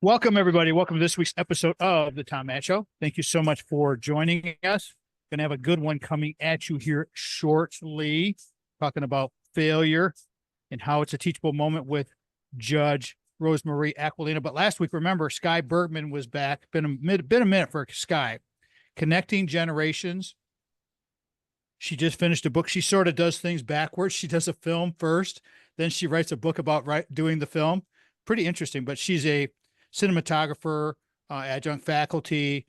Welcome, everybody. Welcome to this week's episode of the Tom Matt Show. Thank you so much for joining us. Going to have a good one coming at you here shortly, talking about failure and how it's a teachable moment with Judge Rose Marie Aquilina. But last week, remember, Sky Bergman was back. Been a minute for Sky. Connecting Generations. She just finished a book. She sort of does things backwards. She does a film first, then she writes a book about doing the film. Pretty interesting, but she's a cinematographer, adjunct faculty,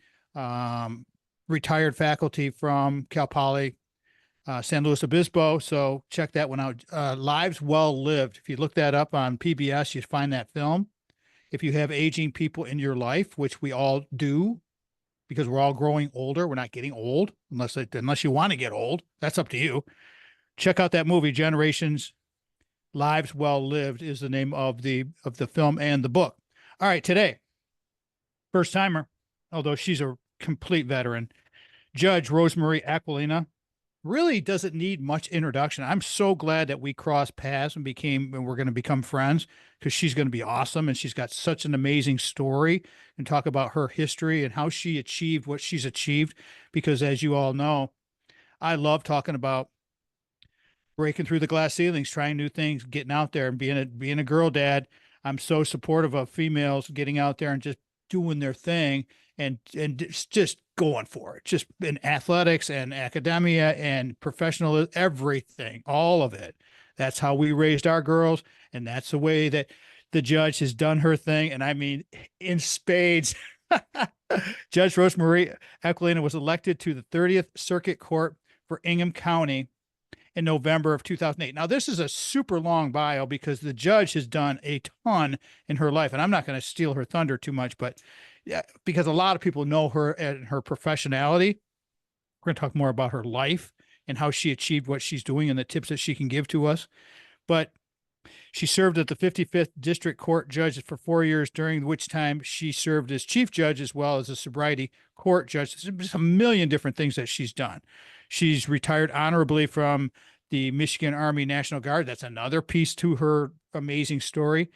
retired faculty from Cal Poly, San Luis Obispo. So check that one out. Lives Well Lived. If you look that up on PBS, you find that film. If you have aging people in your life, which we all do, because we're all growing older, we're not getting old unless you want to get old. That's up to you. Check out that movie, Generations. Lives Well Lived is the name of the film and the book. All right, today, first timer, although she's a complete veteran, Judge Rose Marie Aquilina really doesn't need much introduction. I'm so glad that we crossed paths and we're going to become friends, because she's going to be awesome. And she's got such an amazing story, and talk about her history and how she achieved what she's achieved. Because as you all know, I love talking about breaking through the glass ceilings, trying new things, getting out there and being a girl dad. I'm so supportive of females getting out there and just doing their thing, and just going for it, just in athletics and academia and professional, everything, all of it. That's how we raised our girls, and that's the way that the judge has done her thing. And I mean, in spades. Judge Rose Marie Aquilina was elected to the 30th Circuit Court for Ingham County in November of 2008. Now, this is a super long bio, because the judge has done a ton in her life, and I'm not going to steal her thunder too much, but yeah, because a lot of people know her and her professionality. We're going to talk more about her life and how she achieved what she's doing and the tips that she can give to us. But she served at the 55th District Court judge for 4 years, during which time she served as chief judge as well as a sobriety court judge. There's a million different things that she's done. She's retired honorably from the Michigan Army National Guard. That's another piece to her amazing story.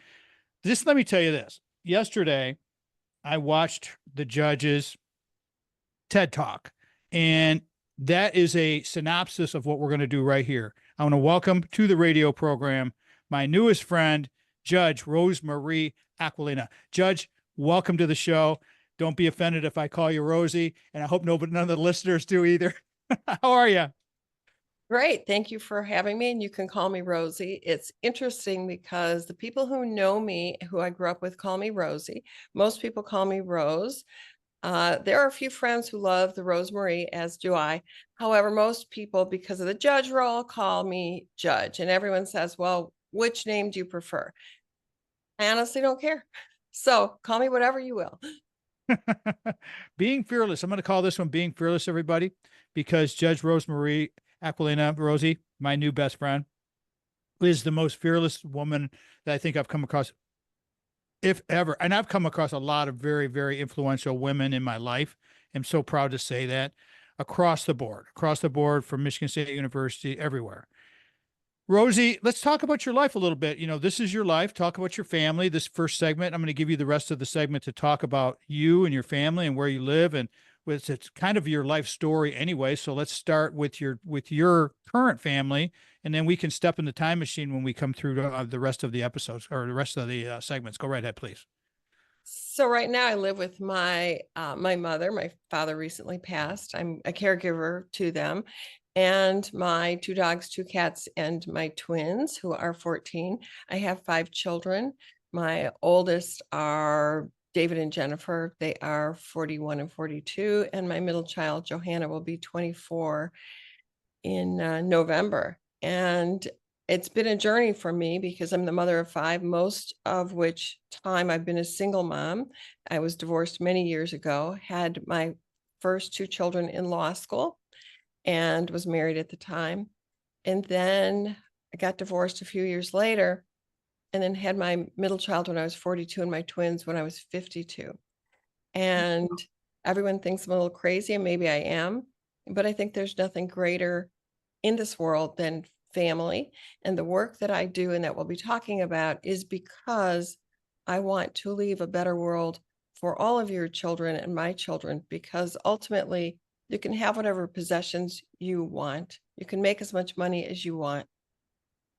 Just let me tell you this. Yesterday, I watched the judge's TED Talk, and that is a synopsis of what we're going to do right here. I want to welcome to the radio program my newest friend, Judge Rose Marie Aquilina. Judge, welcome to the show. Don't be offended if I call you Rosie, and I hope none of the listeners do either. How are you? Great. Thank you for having me. And you can call me Rosie. It's interesting because the people who know me, who I grew up with, call me Rosie. Most people call me Rose. There are a few friends who love the Rose Marie, as do I. However, most people, because of the judge role, call me Judge. And everyone says, well, which name do you prefer? I honestly don't care. So call me whatever you will. Being fearless. I'm going to call this one Being Fearless, everybody, because Judge Rose Marie Aquilina, Rosie, my new best friend, is the most fearless woman that I think I've come across, if ever. And I've come across a lot of very, very influential women in my life. I'm so proud to say that, across the board from Michigan State University, everywhere. Rosie, let's talk about your life a little bit. This is your life. Talk about your family. This first segment, I'm going to give you the rest of the segment to talk about you and your family and where you live, and it's kind of your life story anyway. So let's start with your current family, and then we can step in the time machine when we come through the rest of the episodes, or the rest of the segments. Go right ahead, please. So right now I live with my mother. My father recently passed. I'm a caregiver to them, and my two dogs, two cats, and my twins, who are 14. I have 5 children. My oldest are David and Jennifer. They are 41 and 42, and my middle child, Johanna, will be 24 in November. And it's been a journey for me, because I'm the mother of 5, most of which time I've been a single mom. I was divorced many years ago, had my first 2 children in law school, and was married at the time. And then I got divorced a few years later, and then had my middle child when I was 42 and my twins when I was 52. And everyone thinks I'm a little crazy, and maybe I am, but I think there's nothing greater in this world than family. And the work that I do and that we'll be talking about is because I want to leave a better world for all of your children and my children, because ultimately you can have whatever possessions you want. You can make as much money as you want,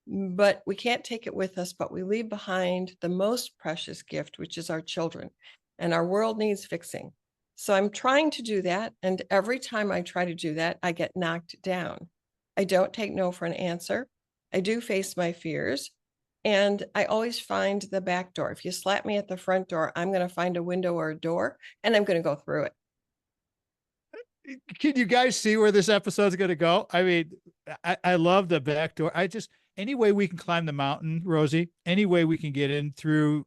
but we can't take it with us, but we leave behind the most precious gift, which is our children, and our world needs fixing. So I'm trying to do that. And every time I try to do that, I get knocked down. I don't take no for an answer. I do face my fears. And I always find the back door. If you slap me at the front door, I'm going to find a window or a door, and I'm going to go through it. Can you guys see where this episode's going to go? I mean, I love the back door. Any way we can climb the mountain, Rosie, any way we can get in through,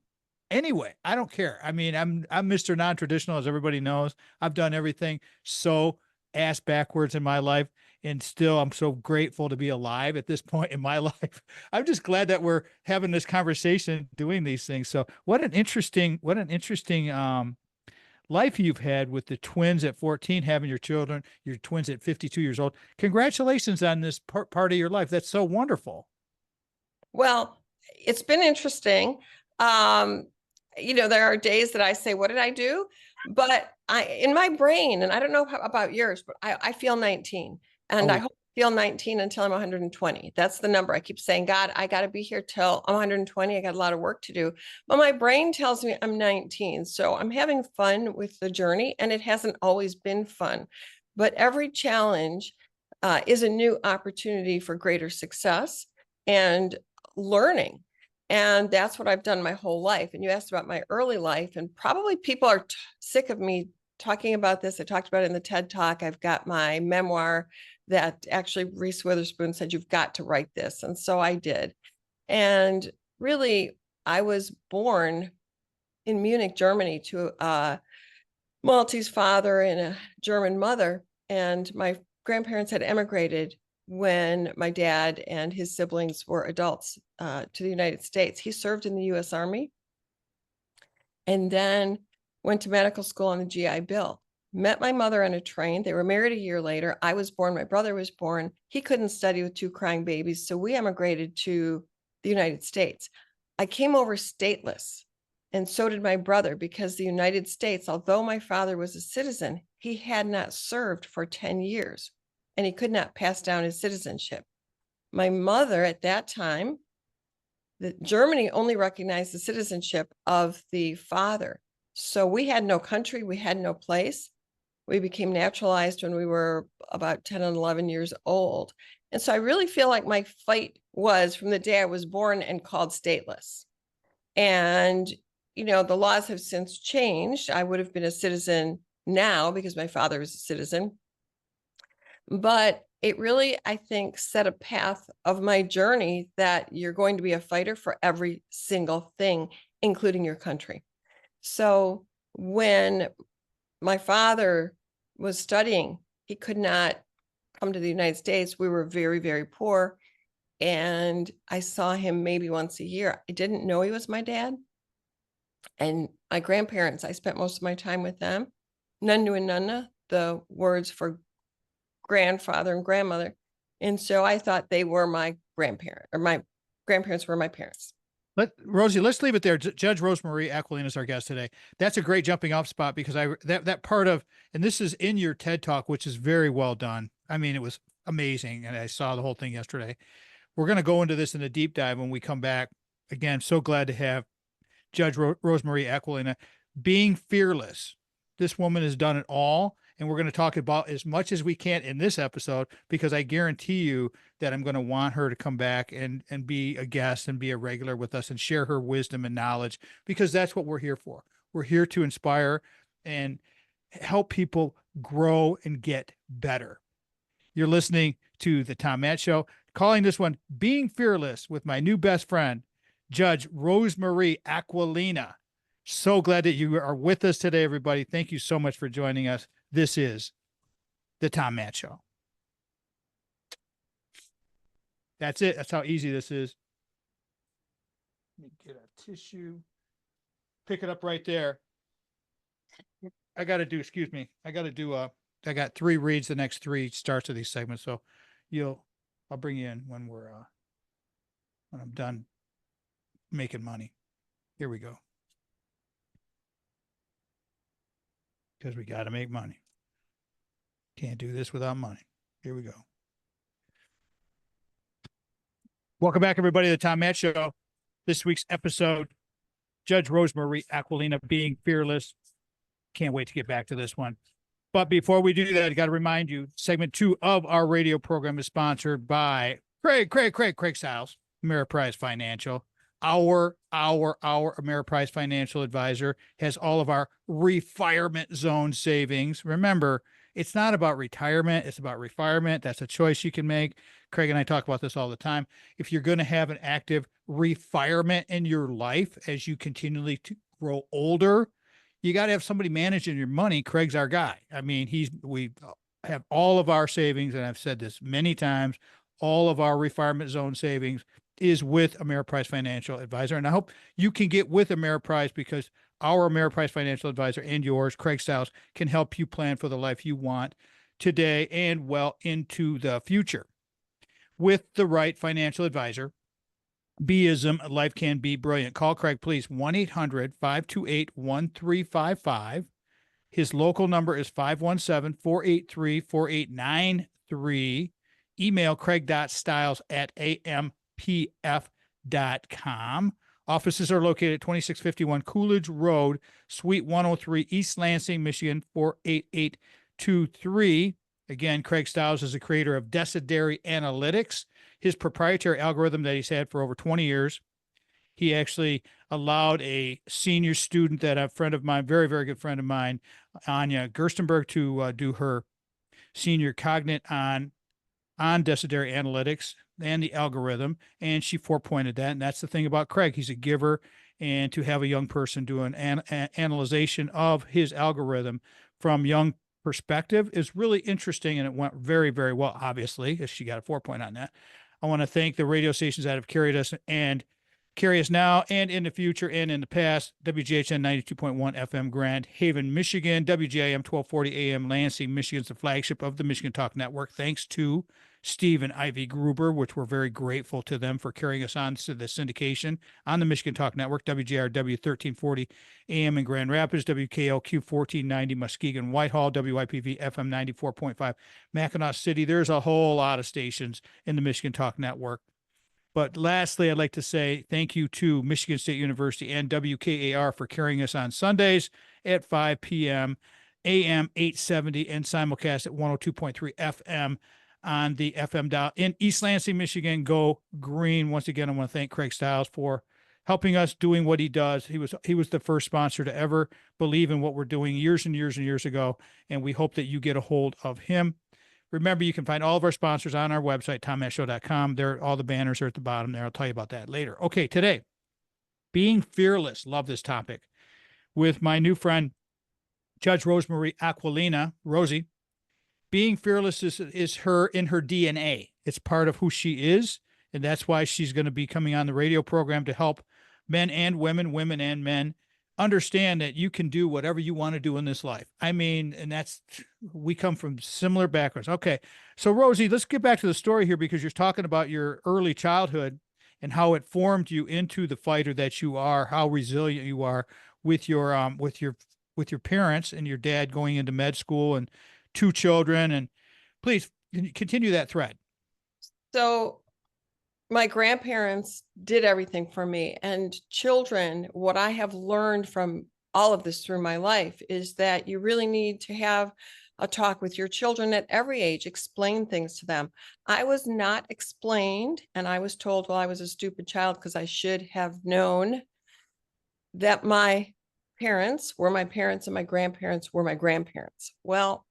anyway, I don't care. I mean, I'm Mr. Non-traditional, as everybody knows. I've done everything so ass backwards in my life. And still, I'm so grateful to be alive at this point in my life. I'm just glad that we're having this conversation, doing these things. So what an interesting life you've had with the twins at 14, having your twins at 52 years old. Congratulations on this part of your life. That's so wonderful. Well, it's been interesting. Um, there are days that I say, what did I do? But in my brain, and I don't know about yours, but I feel 19, and I Oh, hope I feel 19 until I'm 120. That's the number. I keep saying, God, I got to be here till I'm 120. I got a lot of work to do, but my brain tells me I'm 19. So I'm having fun with the journey, and it hasn't always been fun, but every challenge is a new opportunity for greater success and learning. And that's what I've done my whole life. And you asked about my early life, and probably people are sick of me talking about this. I talked about it in the TED Talk. I've got my memoir that actually Reese Witherspoon said, you've got to write this. And so I did. And really, I was born in Munich, Germany, to a Maltese father and a German mother. And my grandparents had emigrated when my dad and his siblings were adults to the United States. He served in the U.S. Army and then went to medical school on the GI Bill. Met my mother on a train. They were married a year later. I was born. My brother was born. He couldn't study with two crying babies, so we emigrated to the United States. I came over stateless, and so did my brother, because the United States, although my father was a citizen, he had not served for 10 years, and he could not pass down his citizenship. My mother at that time, Germany only recognized the citizenship of the father. So we had no country, we had no place. We became naturalized when we were about 10 and 11 years old. And so I really feel like my fight was from the day I was born and called stateless. And, the laws have since changed. I would have been a citizen now because my father was a citizen. But it really, I think, set a path of my journey that you're going to be a fighter for every single thing, including your country. So when my father was studying, he could not come to the United States. We were very, very poor. And I saw him maybe once a year. I didn't know he was my dad. And my grandparents, I spent most of my time with them. Nunu and Nunna, the words for grandfather and grandmother. And so I thought they were my grandparent, or my grandparents were my parents. Rosie, let's leave it there. Judge Rose Marie Aquilina is our guest today. That's a great jumping off spot, because that part of, and this is in your TED Talk, which is very well done. I mean, it was amazing, and I saw the whole thing yesterday. We're going to go into this in a deep dive when we come back. Again, so glad to have Judge Rose Marie Aquilina. Being fearless. This woman has done it all. And we're going to talk about as much as we can in this episode, because I guarantee you that I'm going to want her to come back and be a guest and be a regular with us and share her wisdom and knowledge, because that's what we're here for. We're here to inspire and help people grow and get better. You're listening to the Tom Matt Show, calling this one Being Fearless, with my new best friend, Judge Rose Marie Aquilina. So glad that you are with us today, everybody. Thank you so much for joining us. This is the Tom Matt Show. That's it. That's how easy this is. Let me get a tissue. Pick it up right there. I got got 3 reads, the next 3 starts of these segments. So I'll bring you in when I'm done making money. Here we go. because we got to make money. Can't do this without money. Here we go. Welcome back, everybody, to the Tom Matt Show. This week's episode, Judge Rose Marie Aquilina, being fearless. Can't wait to get back to this one. But before we do that, I got to remind you, segment 2 of our radio program is sponsored by Craig Stiles, Ameriprise Financial. Our Ameriprise Financial advisor has all of our retirement zone savings. Remember, it's not about retirement. It's about refirement. That's a choice you can make. Craig and I talk about this all the time. If you're going to have an active refirement in your life as you continually grow older, you got to have somebody managing your money. Craig's our guy. I mean, we have all of our savings, and I've said this many times, all of our retirement zone savings is with Ameriprise Financial Advisor. And I hope you can get with Ameriprise, because our Ameriprise Financial Advisor and yours, Craig Stiles, can help you plan for the life you want today and well into the future. With the right financial advisor, Beism, life can be brilliant. Call Craig, please, 1-800-528-1355. His local number is 517-483-4893. Email craig.stiles@ampf.com. Offices are located at 2651 Coolidge Road, Suite 103, East Lansing, Michigan, 48823. Again, Craig Stiles is the creator of Decideri Analytics, his proprietary algorithm that he's had for over 20 years. He actually allowed a senior student that a friend of mine, very, very good friend of mine, Anya Gerstenberg, to do her senior cognate on Decideri Analytics and the algorithm, and she 4-pointed that. And that's the thing about Craig. He's a giver, and to have a young person do an analyzation of his algorithm from young perspective is really interesting, and it went very, very well, obviously, as she got a 4-point on that. I want to thank the radio stations that have carried us and carry us now and in the future and in the past. WGHN 92.1 FM Grand Haven, Michigan. WGIM 1240 AM Lansing, Michigan's the flagship of the Michigan Talk Network. Thanks to Steve and Ivy Gruber, which we're very grateful to them for carrying us on to the syndication on the Michigan Talk Network. WJRW 1340 AM in Grand Rapids, WKLQ 1490 Muskegon Whitehall, WIPV FM 94.5 Mackinac City. There's a whole lot of stations in the Michigan Talk Network. But lastly, I'd like to say thank you to Michigan State University and WKAR for carrying us on Sundays at 5 p.m., AM 870, and simulcast at 102.3 FM on the FM dial in East Lansing, Michigan. Go Green. Once again, I want to thank Craig Stiles for helping us doing what he does. He was the first sponsor to ever believe in what we're doing years and years and years ago, and we hope that you get a hold of him. Remember, you can find all of our sponsors on our website, tommattshow.com. All the banners are at the bottom there. I'll tell you about that later. Okay, today, being fearless. Love this topic. With my new friend, Judge Rose Marie Aquilina. Rosie, being fearless is her in her DNA. It's part of who she is, and that's why she's going to be coming on the radio program to help men and women, women and men, understand that you can do whatever you want to do in this life. I mean, and we come from similar backgrounds. Okay. So Rosie, let's get back to the story here, because you're talking about your early childhood and how it formed you into the fighter that you are, how resilient you are with your parents and your dad going into med school and 2 children. And please continue that thread. So my grandparents did everything for me, and children, what I have learned from all of this through my life is that you really need to have a talk with your children at every age, explain things to them. I was not explained, and I was told, well, I was a stupid child because I should have known that my parents were my parents and my grandparents were my grandparents. Well,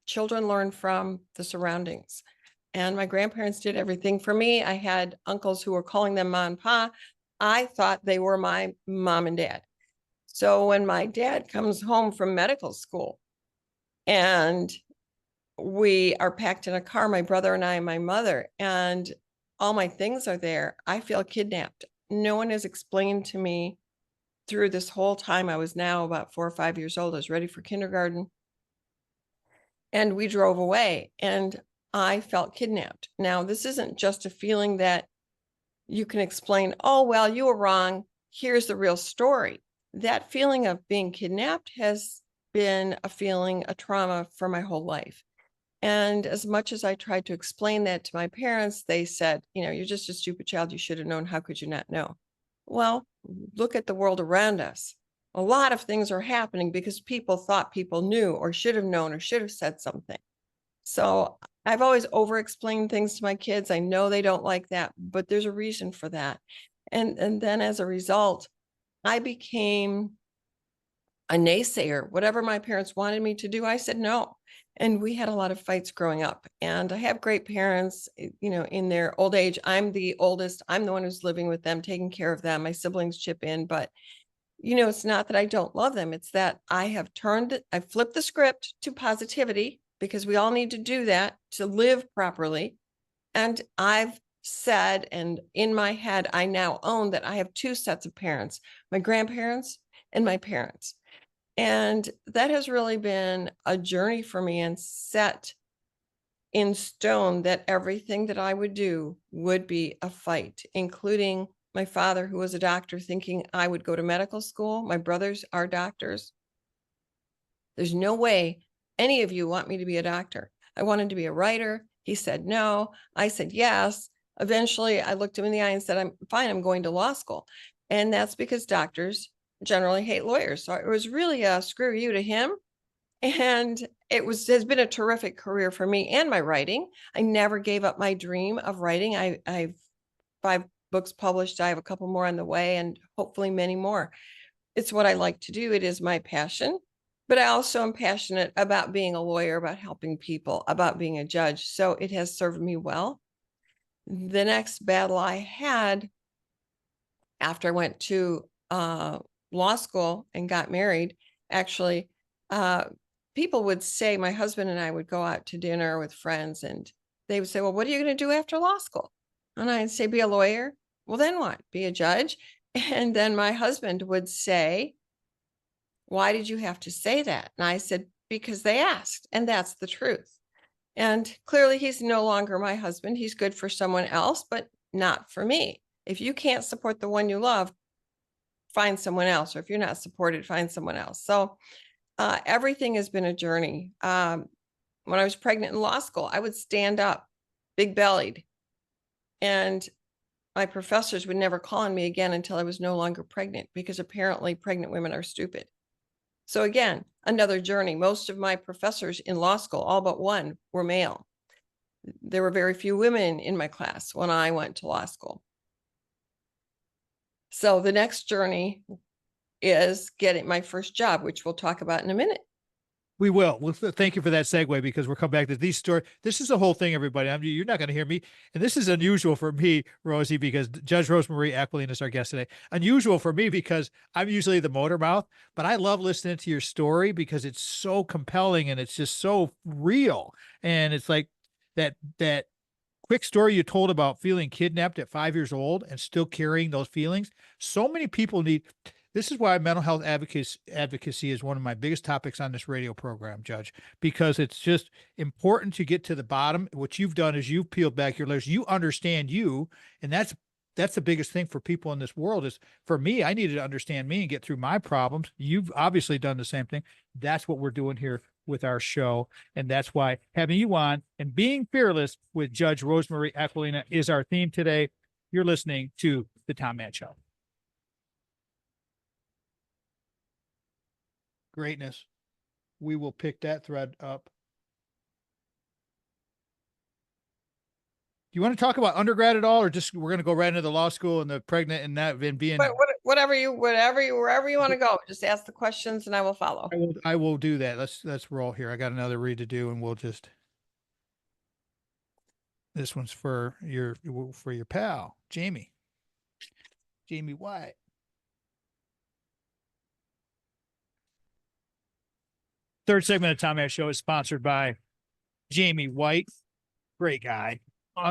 children learn from the surroundings. And my grandparents did everything for me. I had uncles who were calling them ma and pa. I thought they were my mom and dad. So when my dad comes home from medical school and we are packed in a car, my brother and I and my mother, and all my things are there, I feel kidnapped. No one has explained to me through this whole time. I was now about 4 or 5 years old. I was ready for kindergarten. And we drove away, and I felt kidnapped. Now, this isn't just a feeling that you can explain, oh, well, you were wrong. Here's the real story. That feeling of being kidnapped has been a feeling, a trauma for my whole life. And as much as I tried to explain that to my parents, they said, you're just a stupid child. You should have known. How could you not know? Well, look at the world around us. A lot of things are happening because people thought people knew or should have known or should have said something. So I've always over-explained things to my kids. I know they don't like that, but there's a reason for that. And then as a result, I became a naysayer. Whatever my parents wanted me to do, I said no. And we had a lot of fights growing up. And I have great parents, in their old age. I'm the oldest. I'm the one who's living with them, taking care of them. My siblings chip in, but it's not that I don't love them. It's that I flipped the script to positivity, because we all need to do that to live properly. And I've said, and in my head, I now own that I have two sets of parents, my grandparents and my parents. And that has really been a journey for me, and set in stone that everything that I would do would be a fight, including my father, who was a doctor, thinking I would go to medical school. My brothers are doctors. There's no way any of you want me to be a doctor. I wanted to be a writer. He said no. I said yes. Eventually, I looked him in the eye and said, I'm fine. I'm going to law school. And that's because doctors generally hate lawyers. So it was really a screw you to him. And has been a terrific career for me and my writing. I never gave up my dream of writing. I've 5 books published. I have a couple more on the way, and hopefully many more. It's what I like to do. It is my passion, but I also am passionate about being a lawyer, about helping people, about being a judge. So it has served me well. The next battle I had after I went to law school and got married, actually, people would say, my husband and I would go out to dinner with friends, and they would say, well, what are you going to do after law school? And I'd say, be a lawyer. Well, then what? Be a judge? And then my husband would say, why did you have to say that? And I said, because they asked, and that's the truth. And clearly he's no longer my husband. He's good for someone else, but not for me. If you can't support the one you love, find someone else. Or if you're not supported, find someone else. So everything has been a journey. When I was pregnant in law school, I would stand up, big bellied, and my professors would never call on me again until I was no longer pregnant, because apparently pregnant women are stupid. So again, another journey. Most of my professors in law school, all but one, were male. There were very few women in my class when I went to law school. So the next journey is getting my first job, which we'll talk about in a minute. We will. Well, thank you for that segue, because we'll come back to these stories. This is the whole thing, everybody. You're not going to hear me. And this is unusual for me, Rosie, because Judge Rose Marie Aquilina is our guest today. Unusual for me because I'm usually the motor mouth, but I love listening to your story because it's so compelling and it's just so real. And it's like that quick story you told about feeling kidnapped at 5 years old and still carrying those feelings. So many people need. This is why mental health advocacy is one of my biggest topics on this radio program, Judge, because it's just important to get to the bottom. What you've done is you've peeled back your layers. You understand you, and that's the biggest thing for people in this world. Is for me, I needed to understand me and get through my problems. You've obviously done the same thing. That's what we're doing here with our show, and that's why having you on and being fearless with Judge Rose Marie Aquilina is our theme today. You're listening to The Tom Matt Show. Greatness. We will pick that thread up. Do you want to talk about undergrad at all, or just we're going to go right into the law school and the pregnant and that and being? But wherever you want to go, just ask the questions and I will follow. I will do that. Let's roll here. I got another read to do, and we'll just. This one's for your pal, Jamie White. Third segment of Tom Matt Show is sponsored by Jamie White. Great guy.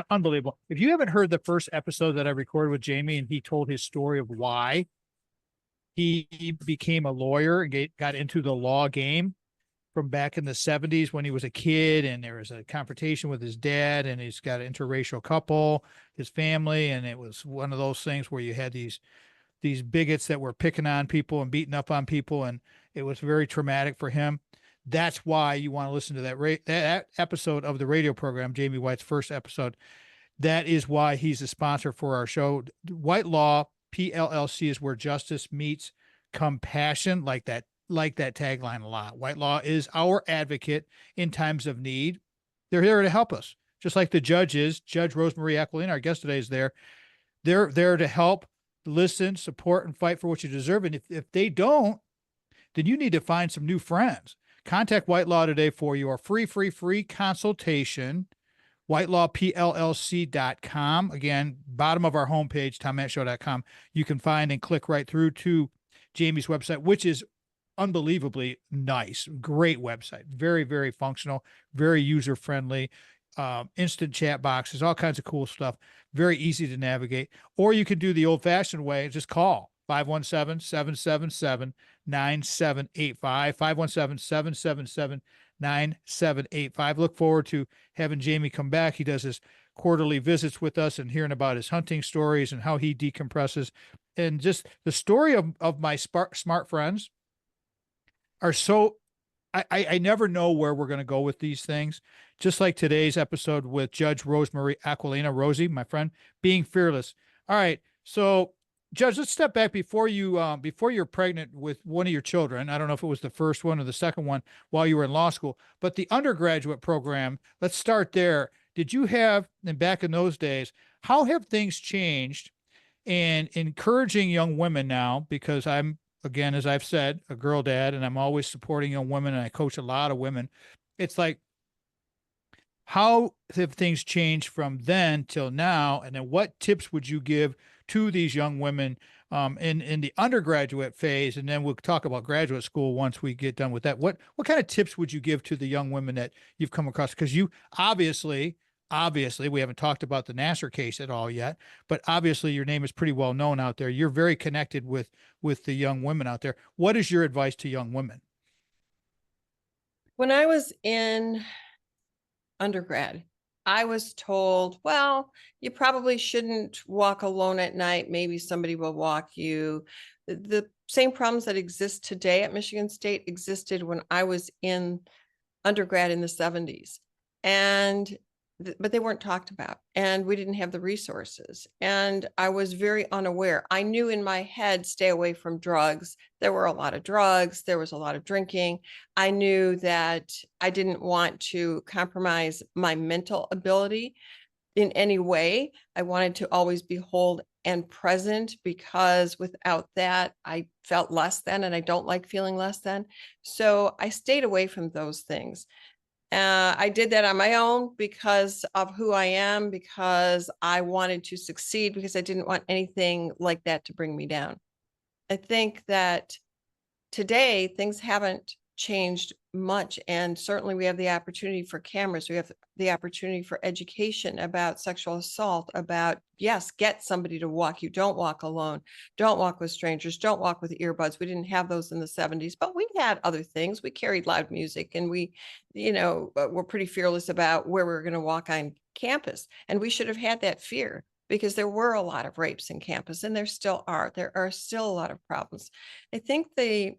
Unbelievable. If you haven't heard the first episode that I recorded with Jamie, and he told his story of why he became a lawyer and got into the law game from back in the 70s when he was a kid, and there was a confrontation with his dad, and he's got an interracial couple, his family, and it was one of those things where you had these these bigots that were picking on people and beating up on people, and it was very traumatic for him. That's why you want to listen to that episode of the radio program, Jamie White's first episode. That is why he's a sponsor for our show. White Law PLLC is where justice meets compassion. Like that tagline a lot. White Law is our advocate in times of need. They're here to help us, just like the judge is. Judge Rose Marie Aquilina, our guest today, is there. They're there to help, listen, support, and fight for what you deserve. And if they don't, then you need to find some new friends. Contact White Law today for your free consultation. whitelawpllc.com. Again, bottom of our homepage, tommattshow.com. You can find and click right through to Jamie's website, which is unbelievably nice. Great website. Very, very functional, very user-friendly, instant chat boxes, all kinds of cool stuff. Very easy to navigate. Or you can do the old-fashioned way, just call 517-777-9785, 517-777-9785. Look forward to having Jamie come back. He does his quarterly visits with us and hearing about his hunting stories and how he decompresses. And just the story of my smart friends are so, I never know where we're going to go with these things. Just like today's episode with Judge Rose Marie Aquilina, Rosie, my friend, being fearless. All right. So Judge, let's step back before you're pregnant with one of your children. I don't know if it was the first one or the second one while you were in law school, but the undergraduate program, let's start there. Did you have, and back in those days, how have things changed in encouraging young women now? Because I'm, again, as I've said, a girl dad, and I'm always supporting young women, and I coach a lot of women. It's like, how have things changed from then till now? And then what tips would you give to these young women in the undergraduate phase? And then we'll talk about graduate school once we get done with that. What kind of tips would you give to the young women that you've come across? Because you obviously, we haven't talked about the Nassar case at all yet, but obviously your name is pretty well known out there. You're very connected with the young women out there. What is your advice to young women? When I was in undergrad, I was told, well, you probably shouldn't walk alone at night. Maybe somebody will walk you. The same problems that exist today at Michigan State existed when I was in undergrad in the 70s. But they weren't talked about, and we didn't have the resources. And I was very unaware. I knew in my head, stay away from drugs. There were a lot of drugs. There was a lot of drinking. I knew that I didn't want to compromise my mental ability in any way. I wanted to always be whole and present, because without that, I felt less than, and I don't like feeling less than. So I stayed away from those things. I did that on my own because of who I am, because I wanted to succeed, because I didn't want anything like that to bring me down. I think that today things haven't changed much, and certainly we have the opportunity for cameras. We have the opportunity for education about sexual assault, about, yes, get somebody to walk you. Don't walk alone. Don't walk with strangers. Don't walk with earbuds. We didn't have those in the 70s, but we had other things. We carried loud music, and we, were pretty fearless about where we were going to walk on campus. And we should have had that fear, because there were a lot of rapes in campus, and there still are. There are still a lot of problems. I think the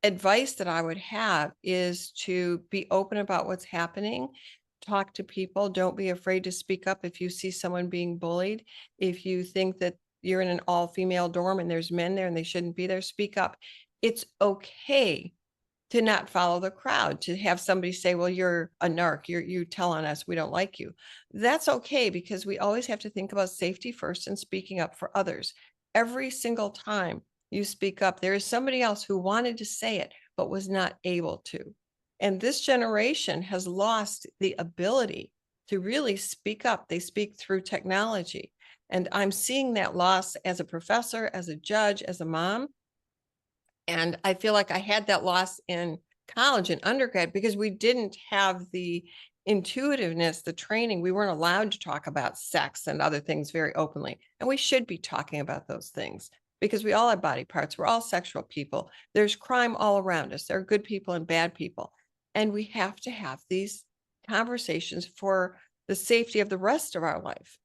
advice that I would have is to be open about what's happening. Talk to people. Don't be afraid to speak up if you see someone being bullied. If you think that you're in an all-female dorm and there's men there and they shouldn't be there, speak up. It's okay to not follow the crowd, to have somebody say, well, you're a narc, you telling us we don't like you. That's okay, because we always have to think about safety first and speaking up for others. Every single time you speak up, there is somebody else who wanted to say it, but was not able to. And this generation has lost the ability to really speak up. They speak through technology. And I'm seeing that loss as a professor, as a judge, as a mom. And I feel like I had that loss in college and undergrad, because we didn't have the intuitiveness, the training. We weren't allowed to talk about sex and other things very openly. And we should be talking about those things, because we all have body parts. We're all sexual people. There's crime all around us. There are good people and bad people. And we have to have these conversations for the safety of the rest of our life.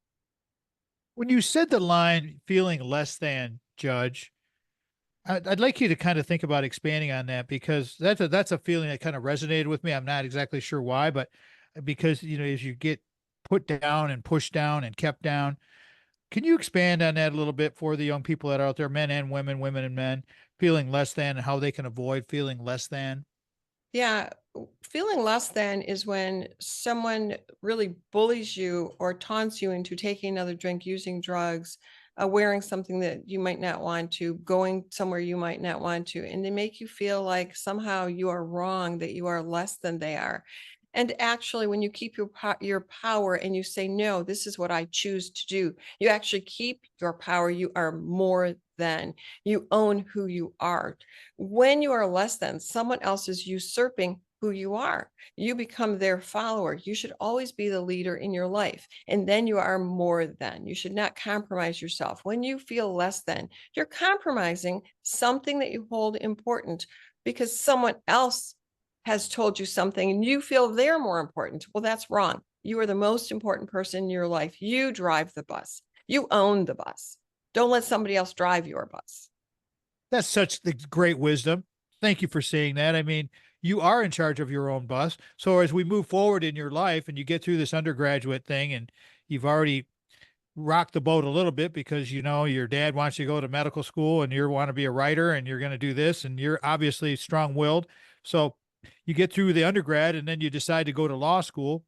When you said the line, feeling less than Judge. I'd like you to kind of think about expanding on that, because that's a feeling that kind of resonated with me. I'm not exactly sure why, but because, as you get put down and pushed down and kept down, can you expand on that a little bit for the young people that are out there, men and women, women and men, feeling less than, and how they can avoid feeling less than? Yeah, feeling less than is when someone really bullies you or taunts you into taking another drink, using drugs, wearing something that you might not want to, going somewhere you might not want to, and they make you feel like somehow you are wrong, that you are less than they are. And actually, when you keep your power and you say, no, this is what I choose to do, you actually keep your power. You are more than, you own who you are. When you are less than, someone else is usurping who you are. You become their follower. You should always be the leader in your life. And then you are more than. You should not compromise yourself. When you feel less than, you're compromising something that you hold important because someone else has told you something and you feel they're more important. Well, that's wrong. You are the most important person in your life. You drive the bus. You own the bus. Don't let somebody else drive your bus. That's such the great wisdom. Thank you for saying that. I mean, you are in charge of your own bus. So as we move forward in your life and you get through this undergraduate thing, and you've already rocked the boat a little bit because your dad wants you to go to medical school and you want to be a writer and you're going to do this, and you're obviously strong-willed. So you get through the undergrad and then you decide to go to law school.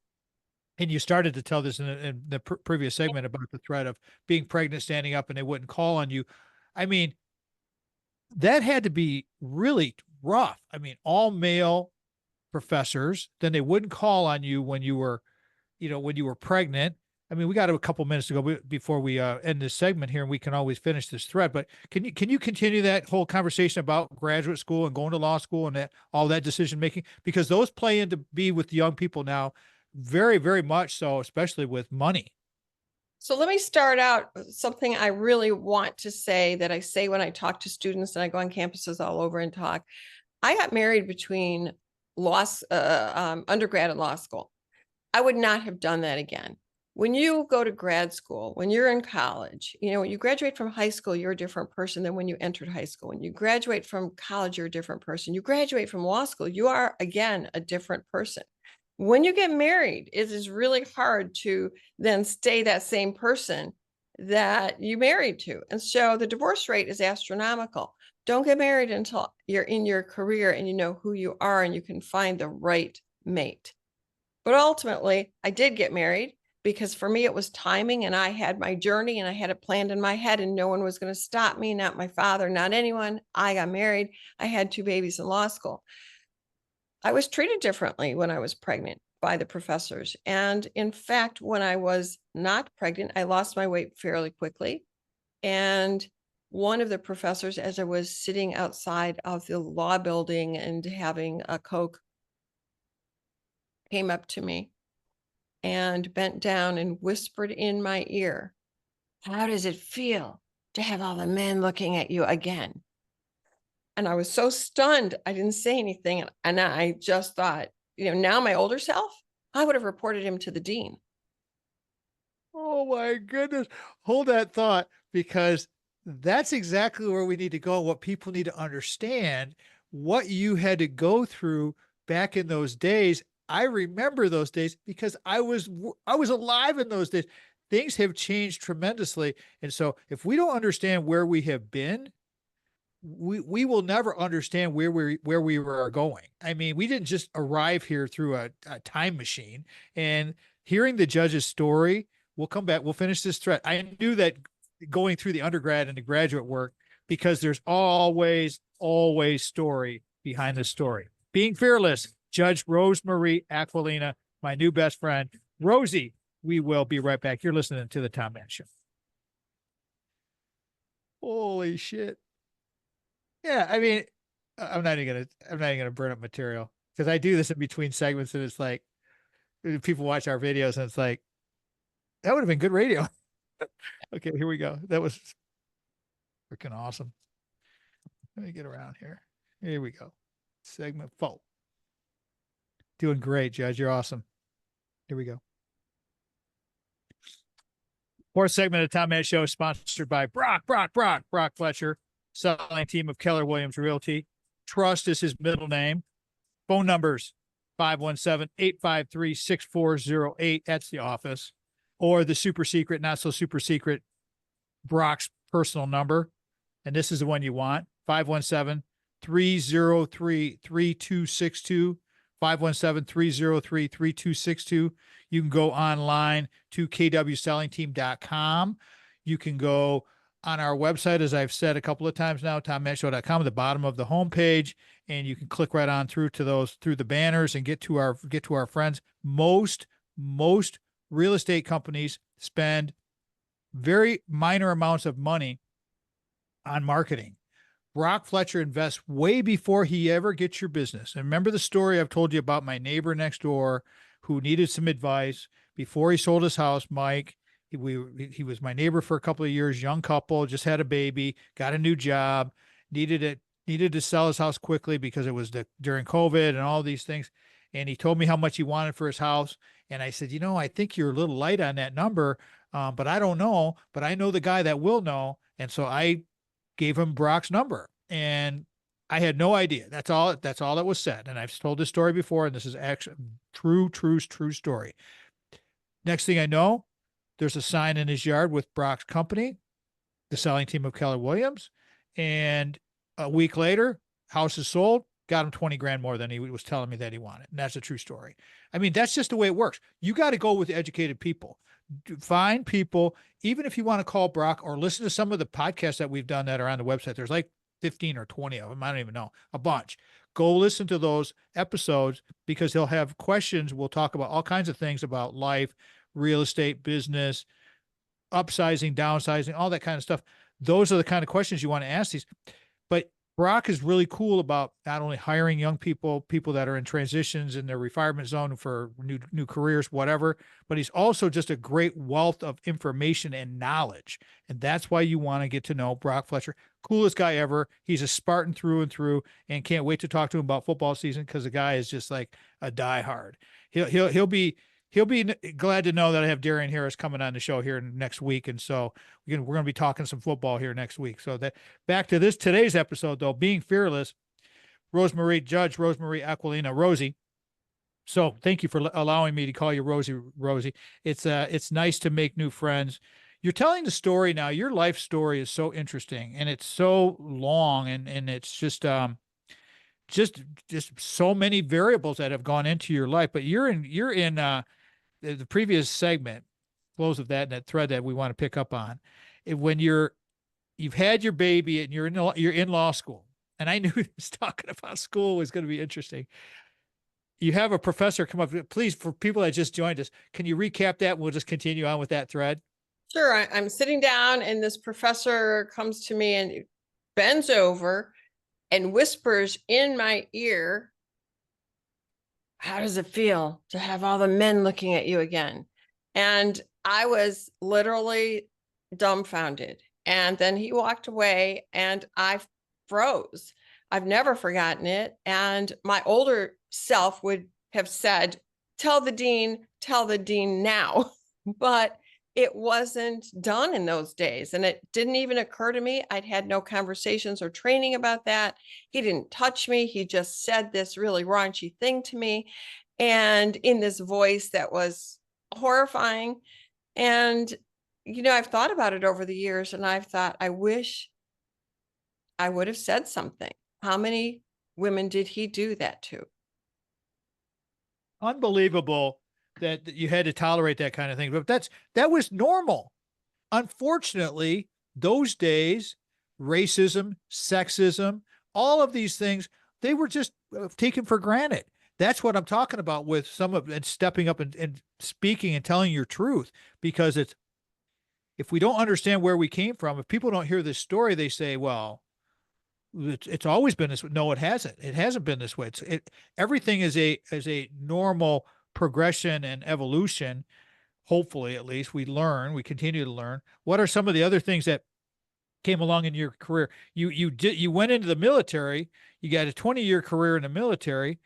And you started to tell this in the previous segment about the threat of being pregnant, standing up, and they wouldn't call on you. I mean, that had to be really rough. I mean, all male professors, then they wouldn't call on you when you were, when you were pregnant. I mean, we got a couple minutes to go before we end this segment here, and we can always finish this thread. But can you continue that whole conversation about graduate school and going to law school and that all that decision making, because those play into be with the young people now, very, very much so, especially with money. So let me start out with something I really want to say that I say when I talk to students and I go on campuses all over and talk. I got married between undergrad and law school. I would not have done that again. When you go to grad school, when you're in college, when you graduate from high school, you're a different person than when you entered high school. When you graduate from college, you're a different person. You graduate from law school, you are again a different person. When you get married, it is really hard to then stay that same person that you married to. And so the divorce rate is astronomical. Don't get married until you're in your career and you know who you are and you can find the right mate. But ultimately, I did get married because for me, it was timing and I had my journey and I had it planned in my head and no one was going to stop me, not my father, not anyone. I got married. I had 2 babies in law school. I was treated differently when I was pregnant by the professors. And in fact, when I was not pregnant, I lost my weight fairly quickly. And one of the professors, as I was sitting outside of the law building and having a Coke, came up to me and bent down and whispered in my ear, "How does it feel to have all the men looking at you again?" And I was so stunned, I didn't say anything. And I just thought, now my older self, I would have reported him to the dean. Oh my goodness. Hold that thought, because that's exactly where we need to go. What people need to understand, what you had to go through back in those days. I remember those days because I was alive in those days. Things have changed tremendously. And so if we don't understand where we have been, we will never understand where we were going. I mean, we didn't just arrive here through a time machine. And hearing the judge's story, we'll come back. We'll finish this thread. I knew that going through the undergrad and the graduate work, because there's always story behind the story. Being fearless, Judge Rose Marie Aquilina, my new best friend, Rosie. We will be right back. You're listening to the Tom Mann Show. Holy shit. Yeah, I mean, I'm not even gonna burn up material, because I do this in between segments, and it's like people watch our videos and it's like, that would have been good radio. Okay, here we go. That was freaking awesome. Let me get around here. Here we go. Segment 4. Doing great, Judge. You're awesome. Here we go. Fourth segment of the Tom Matt Show is sponsored by Brock Fletcher, selling team of Keller Williams Realty. Trust is his middle name. Phone numbers 517-853-6408. That's the office. Or the super secret, not so super secret, Brock's personal number. And this is the one you want. 517-303-3262. 517-303-3262. You can go online to kwsellingteam.com. You can go on our website, as I've said a couple of times now, tommattshow.com, at the bottom of the homepage, and you can click right on through the banners and get to our friends. Most real estate companies spend very minor amounts of money on marketing. Brock Fletcher invests way before he ever gets your business. And remember the story I've told you about my neighbor next door who needed some advice before he sold his house, Mike. He was my neighbor for a couple of years, young couple, just had a baby, got a new job, needed to sell his house quickly because it was during COVID and all these things. And he told me how much he wanted for his house. And I said, I think you're a little light on that number, but I don't know. But I know the guy that will know. And so I gave him Brock's number, and I had no idea. That's all that was said. And I've told this story before, and this is actually true story. Next thing I know, there's a sign in his yard with Brock's company, the selling team of Keller Williams. And a week later, house is sold, got him 20 grand more than he was telling me that he wanted. And that's a true story. I mean, that's just the way it works. You got to go with educated people. Find people, even if you want to call Brock or listen to some of the podcasts that we've done that are on the website. There's like 15 or 20 of them. I don't even know, a bunch. Go listen to those episodes because he'll have questions. We'll talk about all kinds of things about life, real estate, business, upsizing, downsizing, all that kind of stuff. Those are the kind of questions you want to ask these. But Brock is really cool about not only hiring young people that are in transitions in their retirement zone for new careers, whatever, but he's also just a great wealth of information and knowledge. And that's why you want to get to know Brock Fletcher. Coolest guy ever. He's a Spartan through and through, and can't wait to talk to him about football season because the guy is just like a diehard. He'll be glad to know that I have Darian Harris coming on the show here next week. And so we're going to be talking some football here next week. So that back to today's episode, though, being fearless, Judge Rose Marie Aquilina, Rosie. So thank you for allowing me to call you Rosie. It's nice to make new friends. You're telling the story now. Your life story is so interesting, and it's so long, and it's just so many variables that have gone into your life. But you're in the previous segment, close of that thread that we want to pick up on, when you've had your baby and you're in law school, and I knew he was talking about school was going to be interesting. You have a professor come up. Please, for people that just joined us, can you recap that? We'll just continue on with that thread. Sure. I'm sitting down, and this professor comes to me and bends over and whispers in my ear, "How does it feel to have all the men looking at you again?" And I was literally dumbfounded. And then he walked away, and I froze. I've never forgotten it. And my older self would have said, tell the dean now." But it wasn't done in those days. And it didn't even occur to me. I'd had no conversations or training about that. He didn't touch me. He just said this really raunchy thing to me, and in this voice that was horrifying. And, I've thought about it over the years, and I've thought, I wish I would have said something. How many women did he do that to? Unbelievable that you had to tolerate that kind of thing. But that was normal. Unfortunately, those days, racism, sexism, all of these things, they were just taken for granted. That's what I'm talking about with some of and stepping up and speaking and telling your truth, because if we don't understand where we came from, if people don't hear this story, they say, well, it's always been this way. No, it hasn't. It hasn't been this way. Everything is a normal progression and evolution. Hopefully, at least we continue to learn. What are some of the other things that came along in your career? You went into the military. You got a 20-year career in the military.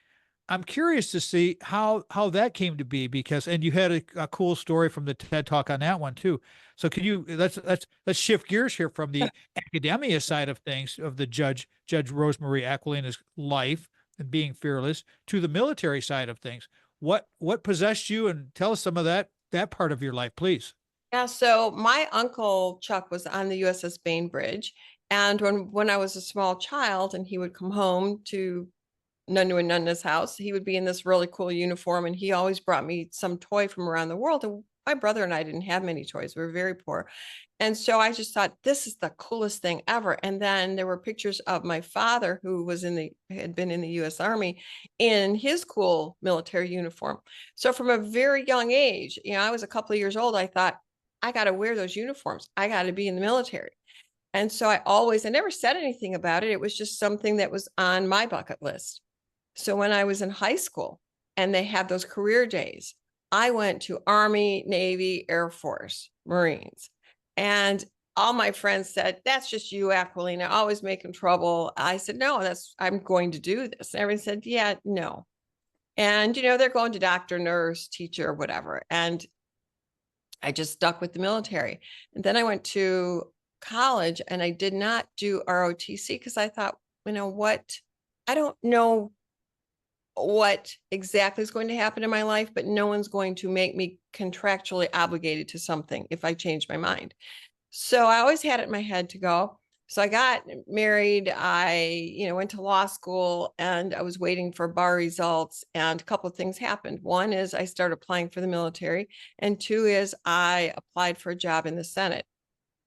I'm curious to see how that came to be because, and you had a cool story from the TED Talk on that one too. So can you let's shift gears here from the academia side of things of the Judge Rose Marie Aquilina's life and being fearless to the military side of things. What possessed you, and tell us some of that part of your life, please. Yeah, so my uncle Chuck was on the USS Bainbridge, and when I was a small child, and he would come home to Nunu and Nunna's house, he would be in this really cool uniform, and he always brought me some toy from around the world. And my brother and I didn't have many toys; we were very poor, and so I just thought this is the coolest thing ever. And then there were pictures of my father, who was had been in the U.S. Army, in his cool military uniform. So from a very young age, I was a couple of years old. I thought, I got to wear those uniforms. I got to be in the military. And so I never said anything about it. It was just something that was on my bucket list. So when I was in high school and they had those career days, I went to Army, Navy, Air Force, Marines. And all my friends said, that's just you, Aquilina, always making trouble. I said, no, I'm going to do this. And everyone said, yeah, no. And, they're going to doctor, nurse, teacher, whatever. And I just stuck with the military. And then I went to college and I did not do ROTC because I thought, what? I don't know what exactly is going to happen in my life, but no one's going to make me contractually obligated to something if I change my mind. So I always had it in my head to go. So I got married. I, went to law school and I was waiting for bar results. And a couple of things happened. One is I started applying for the military. And two is I applied for a job in the Senate.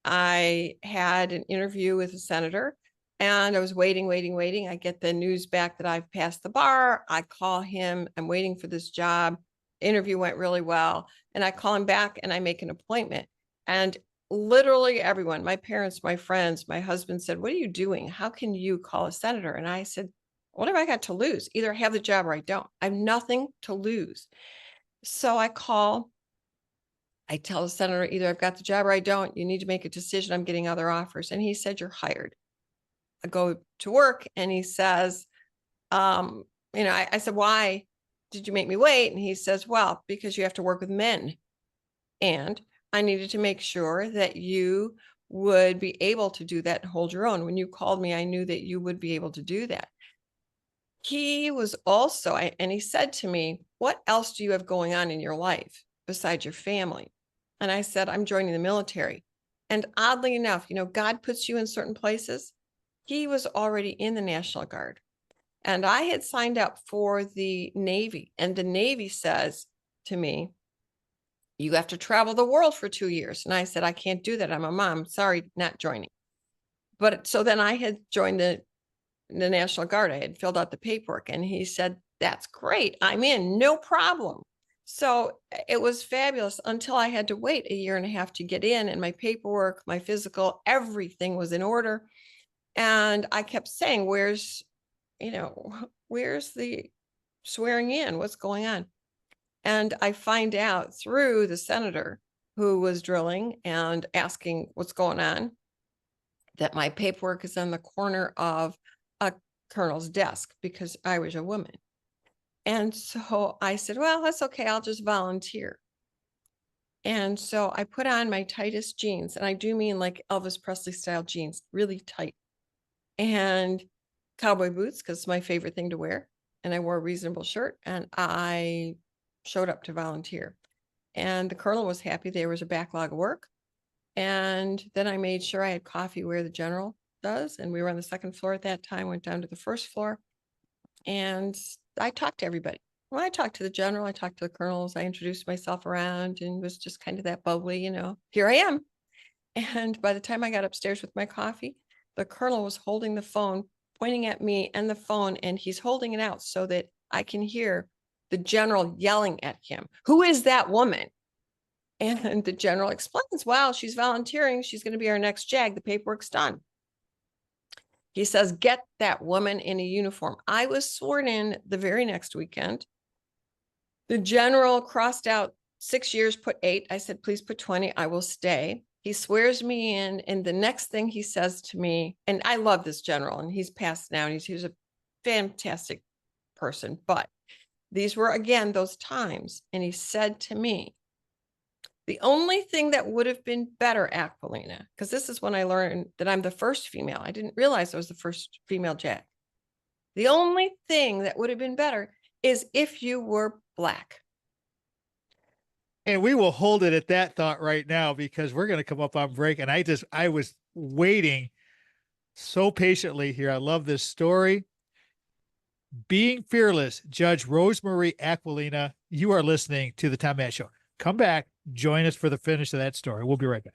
I had an interview with a senator and I was waiting. I get the news back that I've passed the bar. I call him. I'm waiting for this job. Interview went really well. And I call him back and I make an appointment. And literally everyone, my parents, my friends, my husband said, what are you doing? How can you call a senator? And I said, what have I got to lose? Either I have the job or I don't. I have nothing to lose. So I call. I tell the senator, either I've got the job or I don't. You need to make a decision. I'm getting other offers. And he said, you're hired. I go to work and he says, I said, why did you make me wait? And he says, well, because you have to work with men. And I needed to make sure that you would be able to do that and hold your own. When you called me, I knew that you would be able to do that. He was also, and he said to me, what else do you have going on in your life besides your family? And I said, I'm joining the military. And oddly enough, God puts you in certain places. He was already in the National Guard. And I had signed up for the Navy. And the Navy says to me, you have to travel the world for 2 years. And I said, I can't do that. I'm a mom. Sorry, not joining. But so then I had joined the National Guard. I had filled out the paperwork and he said, that's great. I'm in, no problem. So it was fabulous until I had to wait a year and a half to get in, and my paperwork, my physical, everything was in order. And I kept saying, where's the swearing in? What's going on? And I find out through the senator who was drilling and asking what's going on, that my paperwork is on the corner of a colonel's desk because I was a woman. And so I said, well, that's okay. I'll just volunteer. And so I put on my tightest jeans, and I do mean like Elvis Presley style jeans, really tight, and cowboy boots because it's my favorite thing to wear. And I wore a reasonable shirt, and I showed up to volunteer. And the colonel was happy. There was a backlog of work. And then I made sure I had coffee where the general does. And we were on the second floor at that time, went down to the first floor. And I talked to everybody. Well, I talked to the general, I talked to the colonels, I introduced myself around and was just kind of that bubbly, here I am. And by the time I got upstairs with my coffee, the colonel was holding the phone, pointing at me and the phone, and he's holding it out so that I can hear the general yelling at him, who is that woman? And the general explains, wow, she's volunteering. She's going to be our next JAG. The paperwork's done. He says, get that woman in a uniform. I was sworn in the very next weekend. The general crossed out 6 years, put 8. I said, please put 20. I will stay. He swears me in. And the next thing he says to me, and I love this general, and he's passed now, and he's a fantastic person, but these were, again, those times. And he said to me, the only thing that would have been better, Aquilina, because this is when I learned that I'm the first female. I didn't realize I was the first female Jack. The only thing that would have been better is if you were Black. And we will hold it at that thought right now, because we're going to come up on break. And I was waiting so patiently here. I love this story. Being Fearless, Judge Rose Marie Aquilina. You are listening to the Tom Matt Show. Come back, join us for the finish of that story. We'll be right back.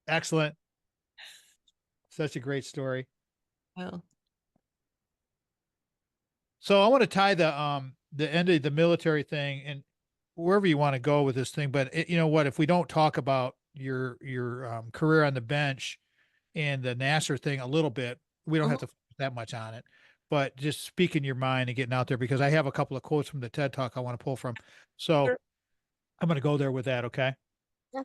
Excellent. Such a great story. Well, So I want to tie the end of the military thing and wherever you want to go with this thing. But you know what? If we don't talk about your career on the bench and the Nasser thing a little bit, we don't have to focus that much on it. But just speaking your mind and getting out there, because I have a couple of quotes from the TED Talk I want to pull from. So sure. I'm going to go there with that. Okay. Yeah.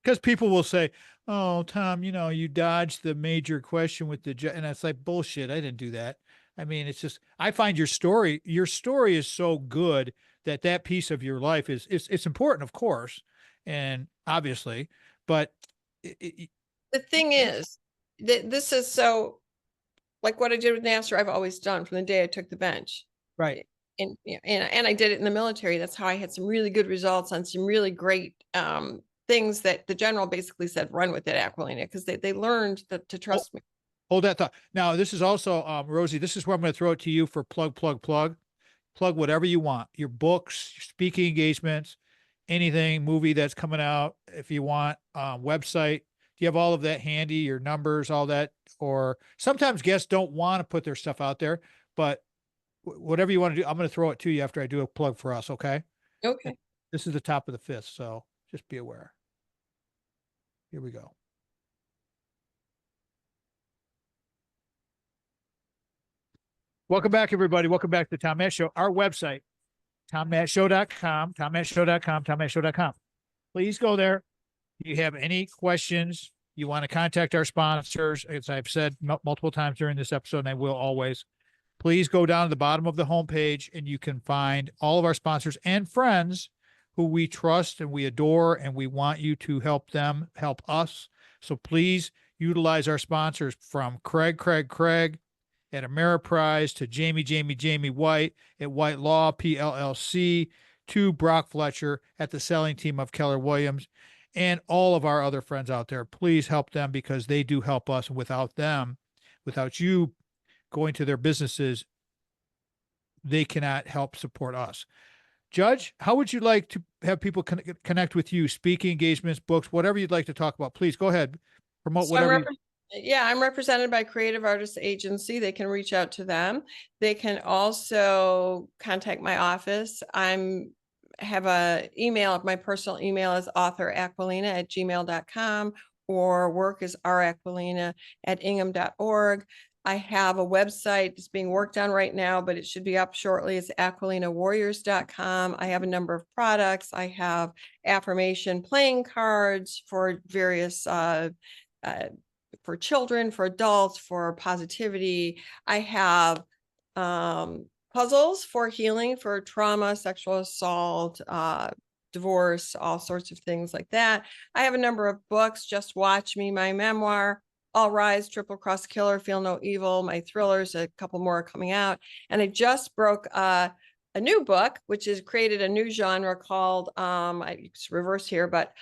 Because people will say, "Oh, Tom, you dodged the major question with the judge," and it's like bullshit. I didn't do that. I mean, it's just I find your story is so good that piece of your life it's important, of course, and obviously, but The thing is that this is so like what I did with Nasser, I've always done from the day I took the bench. right. And I did it in the military. That's how I had some really good results on some really great things that the general basically said, run with it, Aquilina, because they learned to trust me. Hold that thought. Now, this is also, Rosie, this is where I'm going to throw it to you for plug whatever you want, your books, your speaking engagements, anything, movie that's coming out, if you want, website. Do you have all of that handy, your numbers, all that? Or sometimes guests don't want to put their stuff out there, but whatever you want to do, I'm going to throw it to you after I do a plug for us. Okay. Okay. This is the top of the fifth. So just be aware. Here we go. Welcome back, everybody. Welcome back to the Tom Matt Show. Our website, tommattshow.com, tommattshow.com, tommattshow.com. Please go there. If you have any questions, you want to contact our sponsors, as I've said multiple times during this episode, and I will always, please go down to the bottom of the homepage and you can find all of our sponsors and friends who we trust and we adore, and we want you to help them help us. So please utilize our sponsors, from Craig at Ameriprise to Jamie White at White Law PLLC to Brock Fletcher at the selling team of Keller Williams, and all of our other friends out there. Please help them, because they do help us. And without them, without you going to their businesses, they cannot help support us. Judge, how would you like to have people connect with you? Speaking engagements, books, whatever you'd like to talk about. Please go ahead. Promote whatever. I'm represented by Creative Artists Agency. They can reach out to them. They can also contact my office. Have a email. My personal email is authoraquilina@gmail.com, or work is raquilina@ingham.org. I have a website that's being worked on right now, but it should be up shortly. It's aquilinawarriors.com. I have a number of products. I have affirmation playing cards for various for children, for adults, for positivity. I have puzzles for healing, for trauma, sexual assault, divorce, all sorts of things like that. I have a number of books: Just Watch Me, my memoir, All Rise, Triple Cross Killer, Feel No Evil, my thrillers, a couple more are coming out. And I just broke a new book, which has created a new genre called, it's reverse here, but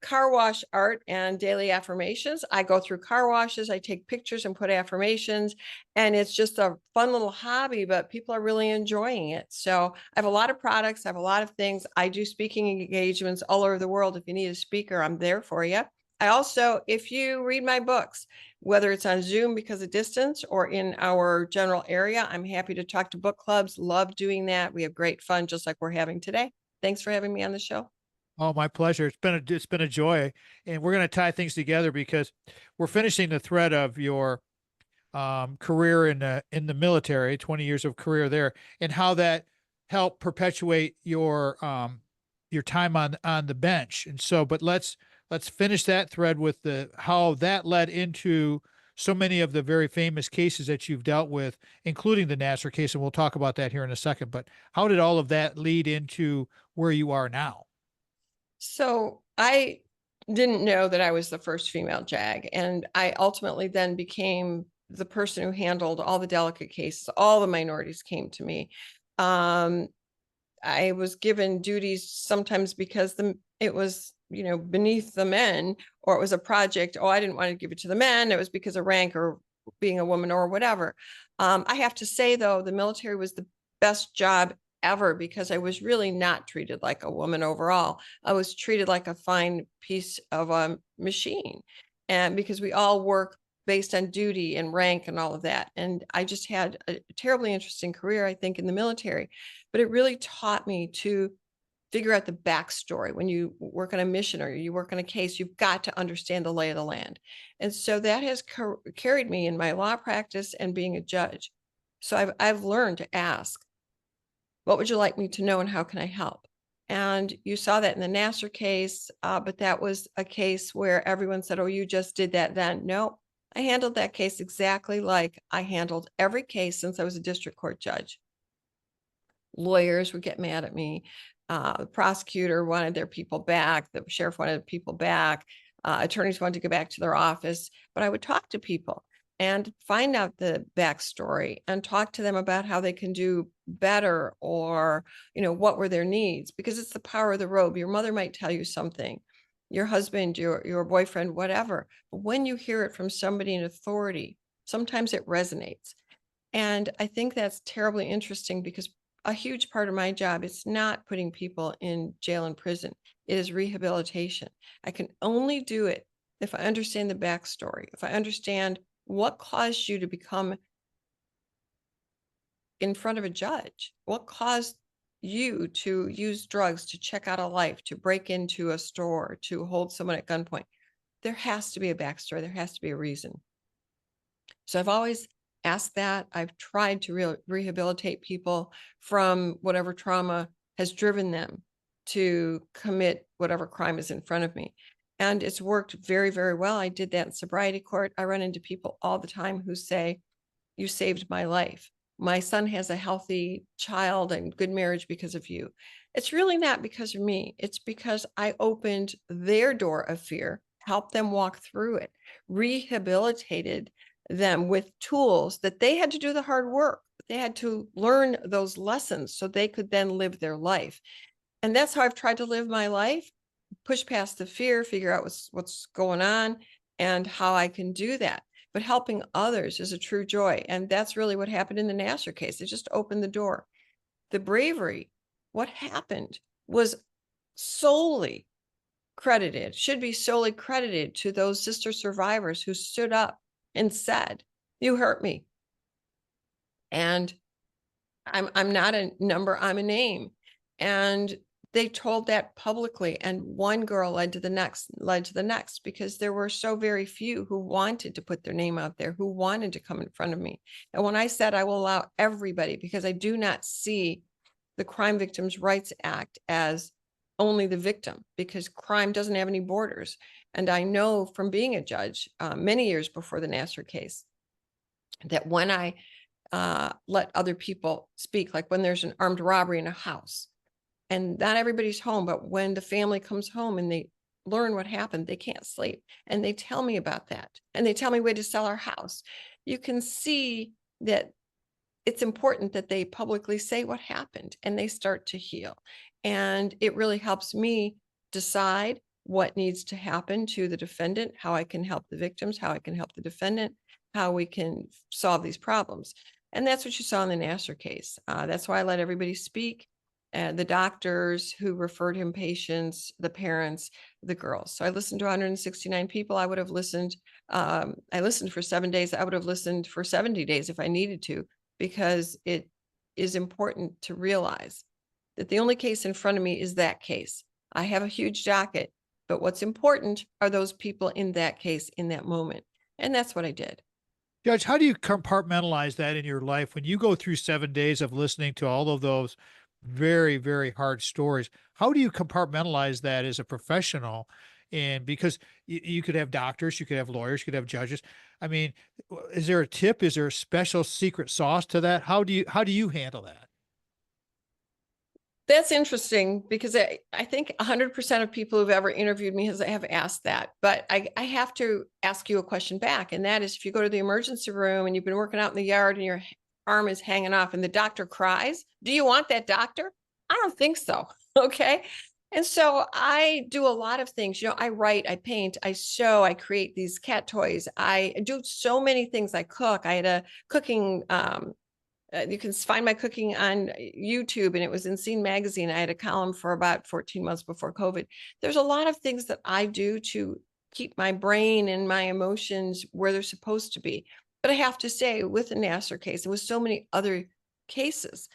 car wash art and daily affirmations. I go through car washes, I take pictures and put affirmations, and it's just a fun little hobby, but people are really enjoying it. So I have a lot of products, I have a lot of things. I do speaking engagements all over the world. If you need a speaker, I'm there for you. I also, if you read my books, whether it's on Zoom because of distance or in our general area, I'm happy to talk to book clubs. Love doing that. We have great fun, just like we're having today. Thanks for having me on the show. Oh, my pleasure. It's been a joy, and we're going to tie things together because we're finishing the thread of your career in the military, 20 years of career there, and how that helped perpetuate your time on the bench. And so, but let's finish that thread with how that led into so many of the very famous cases that you've dealt with, including the Nasser case, and we'll talk about that here in a second. But how did all of that lead into where you are now? So I didn't know that I was the first female JAG. And I ultimately then became the person who handled all the delicate cases. All the minorities came to me. Um, I was given duties sometimes because it was, beneath the men, or it was a project. Oh, I didn't want to give it to the men. It was because of rank or being a woman or whatever. I have to say, though, the military was the best job ever because I was really not treated like a woman overall. I was treated like a fine piece of a machine. And because we all work based on duty and rank and all of that. And I just had a terribly interesting career, I think, in the military. But it really taught me to figure out the backstory. When you work on a mission or you work on a case, you've got to understand the lay of the land. And so that has carried me in my law practice and being a judge. So I've learned to ask, what would you like me to know and how can I help? And you saw that in the Nasser case, but that was a case where everyone said, oh, you just did that then. No, I handled that case exactly like I handled every case since I was a district court judge. Lawyers would get mad at me. The prosecutor wanted their people back. The sheriff wanted people back. Attorneys wanted to go back to their office. But I would talk to people and find out the backstory and talk to them about how they can do better, or, what were their needs, because it's the power of the robe. Your mother might tell you something, your husband, your boyfriend, whatever. But when you hear it from somebody in authority, sometimes it resonates. And I think that's terribly interesting because a huge part of my job is not putting people in jail and prison. It is rehabilitation. I can only do it if I understand the backstory, if I understand what caused you to become in front of a judge, what caused you to use drugs, to check out a life, to break into a store, to hold someone at gunpoint. There has to be a backstory. There has to be a reason. So I've always asked that. I've tried to rehabilitate people from whatever trauma has driven them to commit whatever crime is in front of me. And it's worked very, very well. I did that in sobriety court. I run into people all the time who say, you saved my life. My son has a healthy child and good marriage because of you. It's really not because of me. It's because I opened their door of fear, helped them walk through it, rehabilitated them with tools that they had to do the hard work. They had to learn those lessons so they could then live their life. And that's how I've tried to live my life, push past the fear, figure out what's going on and how I can do that. But helping others is a true joy. And that's really what happened in the Nasser case. It just opened the door. The bravery, what happened was solely credited, should be solely credited to those sister survivors who stood up and said, you hurt me. And I'm not a number, I'm a name. And they told that publicly, and one girl led to the next, because there were so very few who wanted to put their name out there, who wanted to come in front of me. And when I said I will allow everybody, because I do not see the Crime Victims' Rights Act as only the victim, because crime doesn't have any borders. And I know from being a judge many years before the Nasser case, that when I let other people speak, like when there's an armed robbery in a house, and not everybody's home, but when the family comes home and they learn what happened, they can't sleep. And they tell me about that. And they tell me way to sell our house. You can see that it's important that they publicly say what happened and they start to heal. And it really helps me decide what needs to happen to the defendant, how I can help the victims, how I can help the defendant, how we can solve these problems. And that's what you saw in the Nasser case. That's why I let everybody speak. The doctors who referred him patients, the parents, the girls. So I listened to 169 people. I would have listened. I listened for 7 days. I would have listened for 70 days if I needed to, because it is important to realize that the only case in front of me is that case. I have a huge docket, but what's important are those people in that case in that moment. And that's what I did. Judge, how do you compartmentalize that in your life when you go through 7 days of listening to all of those very, very hard stories? How do you compartmentalize that as a professional And because you could have doctors, you could have lawyers, you could have judges. I mean, is there a tip? Is there a special secret sauce to that? How do you handle that? That's interesting because I think 100% of people who've ever interviewed me have asked that. But I have to ask you a question back. And that is, if you go to the emergency room and you've been working out in the yard and your arm is hanging off and the doctor cries, do you want that doctor? I don't think so. Okay. And so I do a lot of things. I write, I paint, I sew, I create these cat toys. I do so many things. I cook. I had a cooking you can find my cooking on YouTube, and it was in Scene Magazine. I had a column for about 14 months before COVID. There's a lot of things that I do to keep my brain and my emotions where they're supposed to be. But I have to say, with the Nassar case and with so many other cases,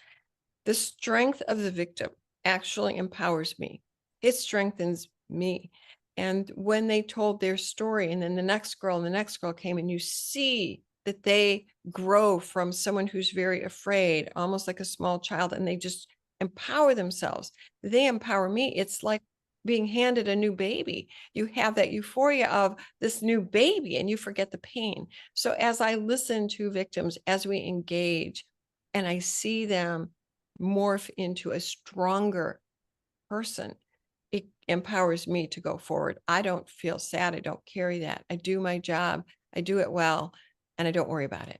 the strength of the victim actually empowers me. It strengthens me. And when they told their story, and then the next girl and the next girl came, and you see that they grow from someone who's very afraid, almost like a small child, and they just empower themselves. They empower me. It's like being handed a new baby. You have that euphoria of this new baby and you forget the pain. So as I listen to victims, as we engage, and I see them morph into a stronger person, it empowers me to go forward. I don't feel sad. I don't carry that. I do my job. I do it well, and I don't worry about it.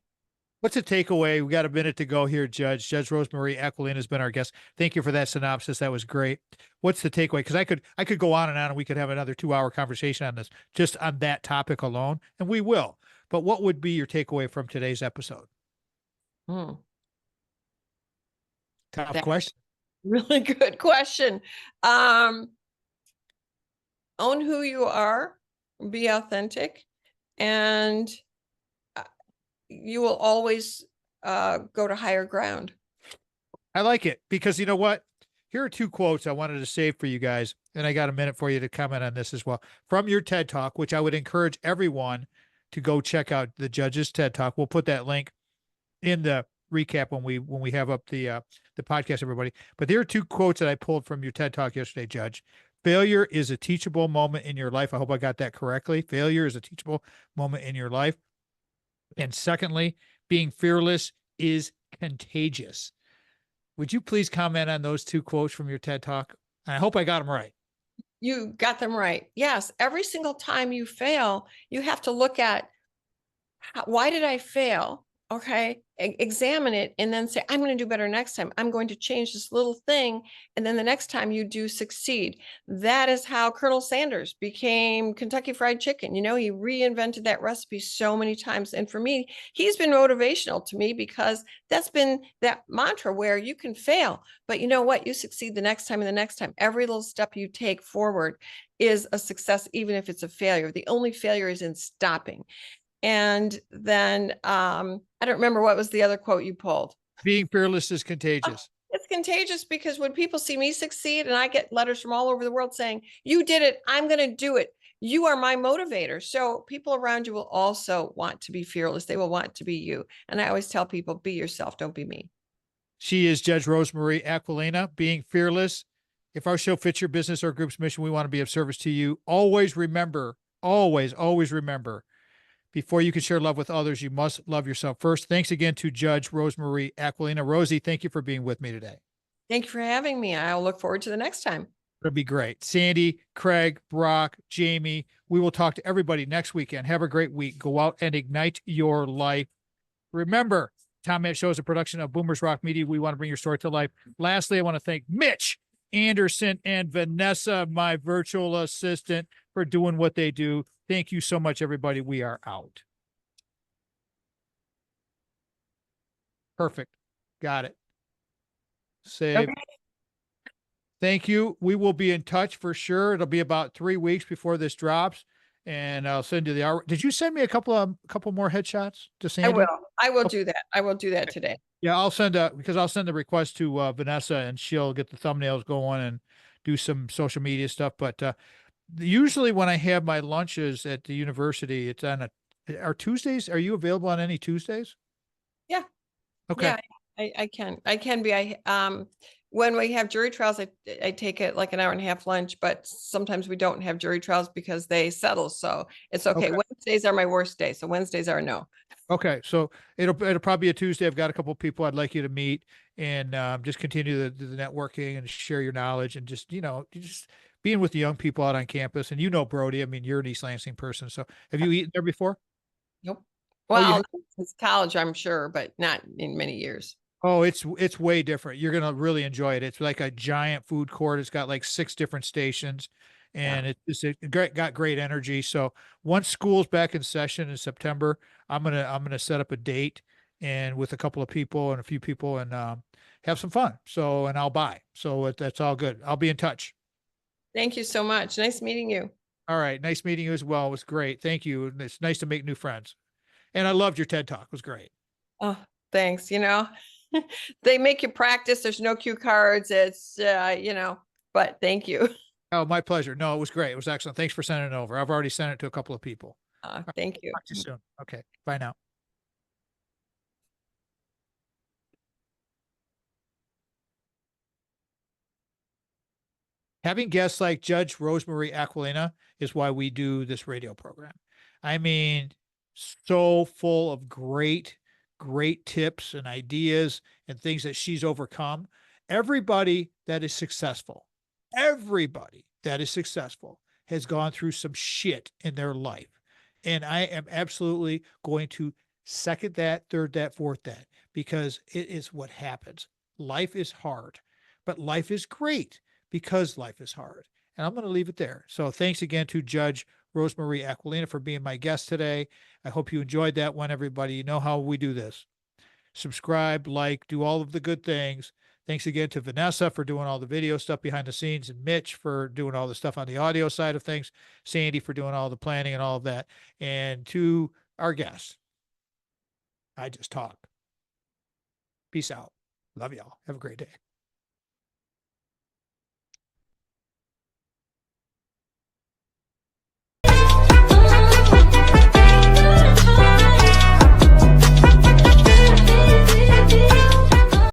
What's the takeaway? We got a minute to go here, Judge. Judge Rose Marie Aquilina has been our guest. Thank you for that synopsis. That was great. What's the takeaway? Because I could go on, and we could have another 2-hour conversation on this, just on that topic alone, and we will. But what would be your takeaway from today's episode? Hmm. Tough That's question. really good question. Own who you are, be authentic, and you will always go to higher ground. I like it because you know what? Here are 2 quotes I wanted to save for you guys, and I got a minute for you to comment on this as well. From your TED Talk, which I would encourage everyone to go check out the judge's TED Talk. We'll put that link in the recap when we have up the podcast, everybody. But there are 2 quotes that I pulled from your TED Talk yesterday, Judge. Failure is a teachable moment in your life. I hope I got that correctly. Failure is a teachable moment in your life. And secondly, being fearless is contagious. Would you please comment on those 2 quotes from your TED Talk? I hope I got them right. You got them right. Yes, every single time you fail, you have to look at why did I fail? Okay, examine it and then say, I'm going to do better next time. I'm going to change this little thing. And then the next time you do succeed. That is how Colonel Sanders became Kentucky Fried Chicken. He reinvented that recipe so many times. And for me, he's been motivational to me because that's been that mantra where you can fail, but you know what? You succeed the next time and the next time. Every little step you take forward is a success, even if it's a failure. The only failure is in stopping. And then I don't remember what was the other quote you pulled. Being fearless is contagious. It's contagious because when people see me succeed, and I get letters from all over the world saying, you did it, I'm going to do it. You are my motivator. So people around you will also want to be fearless. They will want to be you. And I always tell people, be yourself. Don't be me. She is Judge Rose Marie Aquilina, being fearless. If our show fits your business or group's mission, we want to be of service to you. Always remember, always remember, before you can share love with others, you must love yourself first. Thanks again to Judge Rose Marie Aquilina. Rosie, thank you for being with me today. Thank you for having me. I'll look forward to the next time. It'll be great. Sandy, Craig, Brock, Jamie, we will talk to everybody next weekend. Have a great week. Go out and ignite your life. Remember, Tom Matt Show is a production of Boomers Rock Media. We want to bring your story to life. Lastly, I want to thank Mitch Anderson and Vanessa, my virtual assistant, for doing what they do. Thank you so much, everybody. We are out. Perfect. Got it. Save. Okay. Thank you. We will be in touch for sure. It'll be about 3 weeks before this drops, and I'll send you the hour. Did you send me a couple more headshots to Sandy? I will do that. I will do that today. Yeah, I'll send the request to Vanessa, and she'll get the thumbnails going and do some social media stuff. But usually when I have my lunches at the university, it's on are Tuesdays. Are you available on any Tuesdays? Yeah. Okay. Yeah, I can be. when we have jury trials, I take it like an hour and a half lunch, but sometimes we don't have jury trials because they settle. So it's okay. Okay. Wednesdays are my worst day. So Wednesdays are no. Okay. So it'll probably be a Tuesday. I've got a couple of people I'd like you to meet and just continue the networking and share your knowledge and just, just being with the young people out on campus. And Brody, I mean, you're an East Lansing person. So have you eaten there before? Nope. Oh, you Well, it's college, I'm sure, but not in many years. Oh, it's way different. You're gonna really enjoy it. It's like a giant food court. It's got like 6 different stations, Yeah. and got great energy. So once school's back in session in September, I'm gonna set up a date and with a couple of people and a few people and have some fun. So and I'll buy. So that's all good. I'll be in touch. Thank you so much. Nice meeting you. All right. Nice meeting you as well. It was great. Thank you. And it's nice to make new friends. And I loved your TED Talk. It was great. Oh, thanks. They make you practice. There's no cue cards. But thank you. Oh, my pleasure. No, it was great. It was excellent. Thanks for sending it over. I've already sent it to a couple of people. All right, Thank you. talk to you soon. Okay. Bye now. Having guests like Judge Rose Marie Aquilina is why we do this radio program. I mean, so full of great tips and ideas and things that she's overcome. Everybody that is successful, everybody that is successful has gone through some shit in their life. And I am absolutely going to second that, third that, fourth that, because it is what happens. Life is hard, but life is great because life is hard. And I'm going to leave it there. So thanks again to Judge Rose Marie Aquilina for being my guest today. I hope you enjoyed that one, everybody. You know how we do this. Subscribe, like, do all of the good things. Thanks again to Vanessa for doing all the video stuff behind the scenes, and Mitch for doing all the stuff on the audio side of things, Sandy for doing all the planning and all of that, and to our guests. I just talk. Peace out. Love y'all. Have a great day.